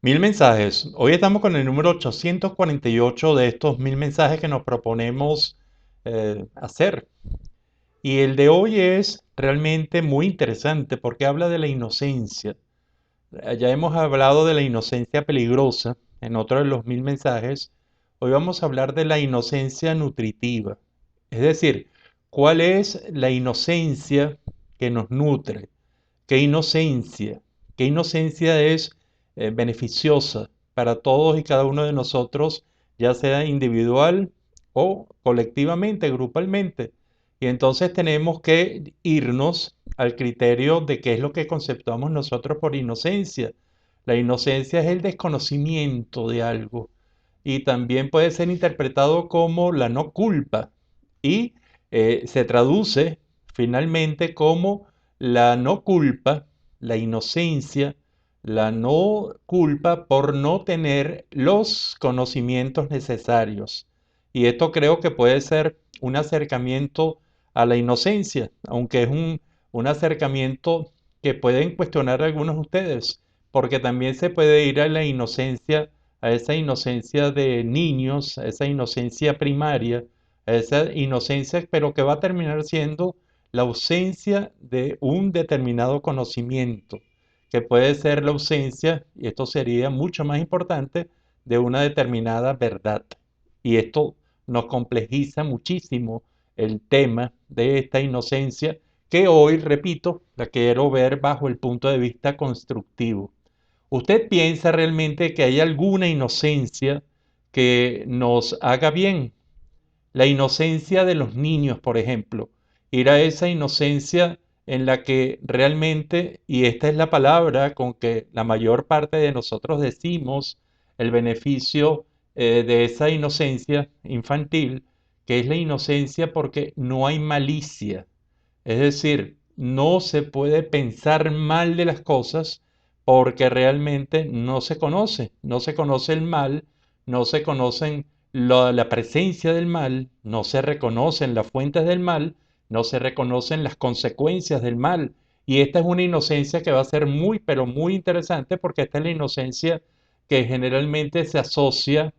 Mil mensajes. Hoy estamos con el número 848 de estos mil mensajes que nos proponemos hacer. Y el de hoy es realmente muy interesante porque habla de la inocencia. Ya hemos hablado de la inocencia peligrosa en otro de los mil mensajes. Hoy vamos a hablar de la inocencia nutritiva. Es decir, ¿cuál es la inocencia que nos nutre? ¿Qué inocencia? ¿Qué inocencia es beneficiosa para todos y cada uno de nosotros, ya sea individual o colectivamente, grupalmente? Y entonces tenemos que irnos al criterio de qué es lo que conceptuamos nosotros por inocencia. La inocencia es el desconocimiento de algo y también puede ser interpretado como la no culpa y se traduce finalmente como la no culpa, la inocencia, la no culpa por no tener los conocimientos necesarios. Y esto creo que puede ser un acercamiento a la inocencia, aunque es un acercamiento que pueden cuestionar algunos de ustedes, porque también se puede ir a la inocencia, a esa inocencia de niños, a esa inocencia primaria, a esa inocencia, pero que va a terminar siendo la ausencia de un determinado conocimiento, que puede ser la ausencia, y esto sería mucho más importante, de una determinada verdad. Y esto nos complejiza muchísimo el tema de esta inocencia, que hoy, repito, la quiero ver bajo el punto de vista constructivo. ¿Usted piensa realmente que hay alguna inocencia que nos haga bien? La inocencia de los niños, por ejemplo, ir a esa inocencia en la que realmente, y esta es la palabra con que la mayor parte de nosotros decimos el beneficio de esa inocencia infantil, que es la inocencia porque no hay malicia. Es decir, no se puede pensar mal de las cosas porque realmente no se conoce el mal, no se conocen la presencia del mal, no se reconocen las fuentes del mal, no se reconocen las consecuencias del mal. Y esta es una inocencia que va a ser muy, pero muy interesante porque esta es la inocencia que generalmente se asocia,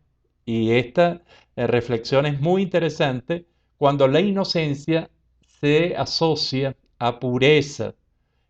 y esta reflexión es muy interesante, cuando la inocencia se asocia a pureza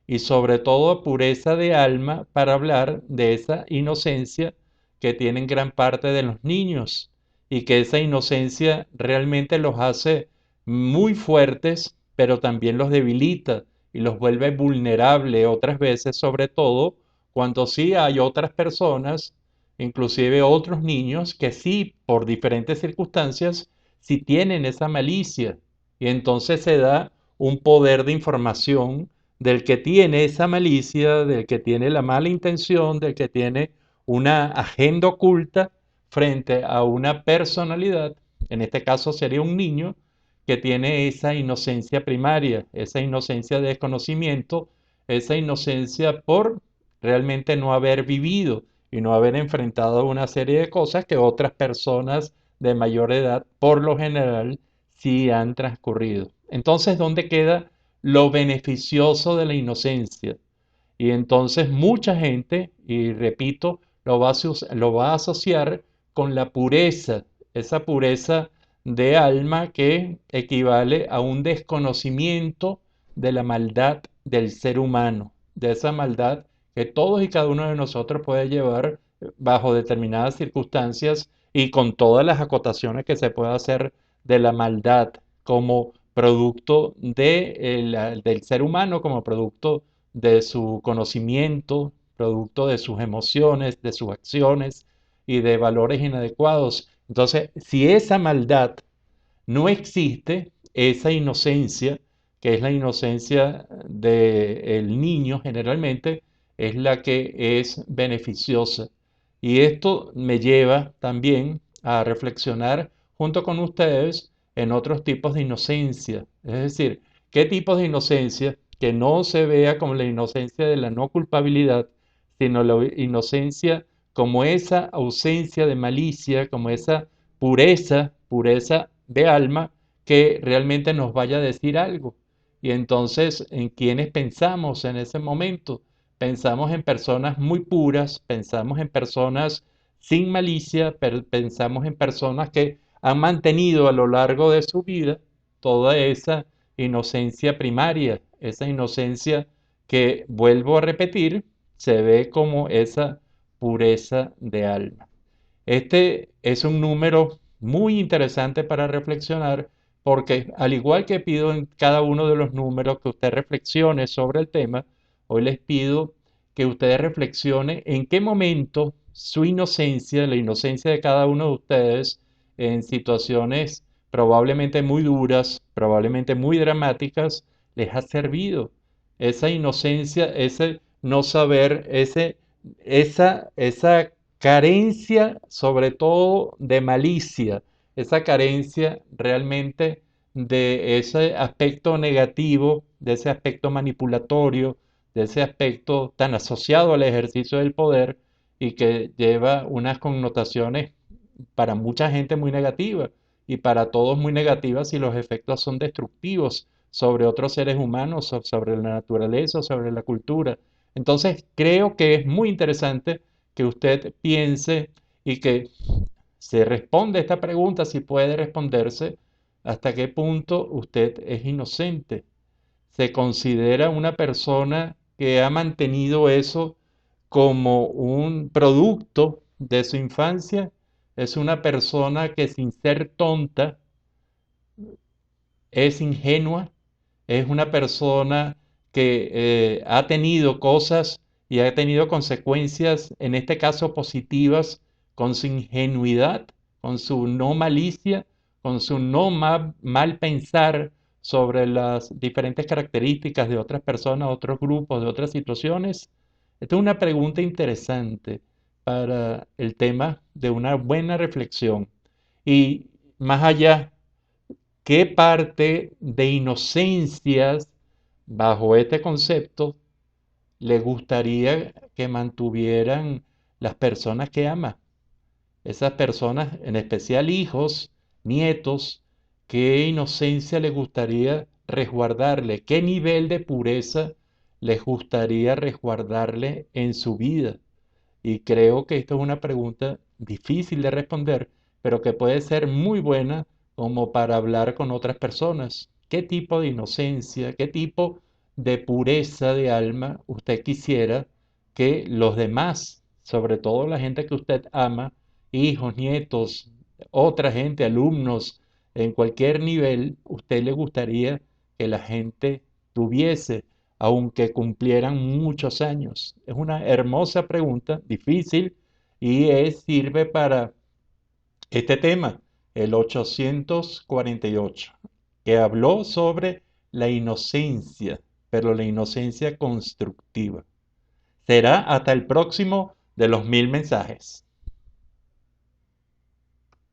y sobre todo a pureza de alma para hablar de esa inocencia que tienen gran parte de los niños y que esa inocencia realmente los hace muy fuertes, pero también los debilita y los vuelve vulnerables otras veces, sobre todo cuando sí hay otras personas, inclusive otros niños, que sí, por diferentes circunstancias, sí tienen esa malicia y entonces se da un poder de información del que tiene esa malicia, del que tiene la mala intención, del que tiene una agenda oculta frente a una personalidad, en este caso sería un niño, que tiene esa inocencia primaria, esa inocencia de desconocimiento, esa inocencia por realmente no haber vivido y no haber enfrentado una serie de cosas que otras personas de mayor edad, por lo general, sí han transcurrido. Entonces, ¿dónde queda lo beneficioso de la inocencia? Y entonces mucha gente, y repito, lo va a asociar con la pureza, esa pureza de alma que equivale a un desconocimiento de la maldad del ser humano, de esa maldad que todos y cada uno de nosotros puede llevar bajo determinadas circunstancias y con todas las acotaciones que se puede hacer de la maldad como producto del ser humano, como producto de su conocimiento, producto de sus emociones, de sus acciones y de valores inadecuados. Entonces, si esa maldad no existe, esa inocencia, que es la inocencia del niño generalmente, es la que es beneficiosa. Y esto me lleva también a reflexionar junto con ustedes en otros tipos de inocencia. Es decir, qué tipos de inocencia que no se vea como la inocencia de la no culpabilidad, sino la inocencia como esa ausencia de malicia, como esa pureza de alma que realmente nos vaya a decir algo. Y entonces, ¿en quiénes pensamos en ese momento? pensamos en personas muy puras, pensamos en personas sin malicia, pensamos en personas que han mantenido a lo largo de su vida toda esa inocencia primaria, esa inocencia que, vuelvo a repetir, se ve como esa pureza de alma. Este es un número muy interesante para reflexionar porque, al igual que pido en cada uno de los números que usted reflexione sobre el tema, hoy les pido que ustedes reflexionen en qué momento su inocencia, la inocencia de cada uno de ustedes en situaciones probablemente muy duras, probablemente muy dramáticas, les ha servido. Esa inocencia, ese no saber, esa carencia sobre todo de malicia, esa carencia realmente de ese aspecto negativo, de ese aspecto manipulatorio, de ese aspecto tan asociado al ejercicio del poder y que lleva unas connotaciones para mucha gente muy negativas y para todos muy negativas si los efectos son destructivos sobre otros seres humanos, sobre la naturaleza, sobre la cultura. Entonces, creo que es muy interesante que usted piense y que se responde esta pregunta, si puede responderse, hasta qué punto usted es inocente. ¿Se considera una persona que ha mantenido eso como un producto de su infancia? ¿Es una persona que, sin ser tonta, es ingenua? ¿Es una persona que ha tenido cosas y ha tenido consecuencias, en este caso positivas, con su ingenuidad, con su no malicia, con su no mal pensar sobre las diferentes características de otras personas, otros grupos, de otras situaciones? Esta es una pregunta interesante para el tema de una buena reflexión. Y más allá, ¿qué parte de inocencias bajo este concepto le gustaría que mantuvieran las personas que ama? Esas personas, en especial hijos, nietos, ¿qué inocencia les gustaría resguardarle? ¿Qué nivel de pureza les gustaría resguardarle en su vida? Y creo que esto es una pregunta difícil de responder, pero que puede ser muy buena como para hablar con otras personas. ¿Qué tipo de inocencia, qué tipo de pureza de alma usted quisiera que los demás, sobre todo la gente que usted ama, hijos, nietos, otra gente, alumnos, en cualquier nivel, usted le gustaría que la gente tuviese, aunque cumplieran muchos años? Es una hermosa pregunta, difícil, y sirve para este tema, el 848, que habló sobre la inocencia, pero la inocencia constructiva. Será hasta el próximo de los 1000 mensajes.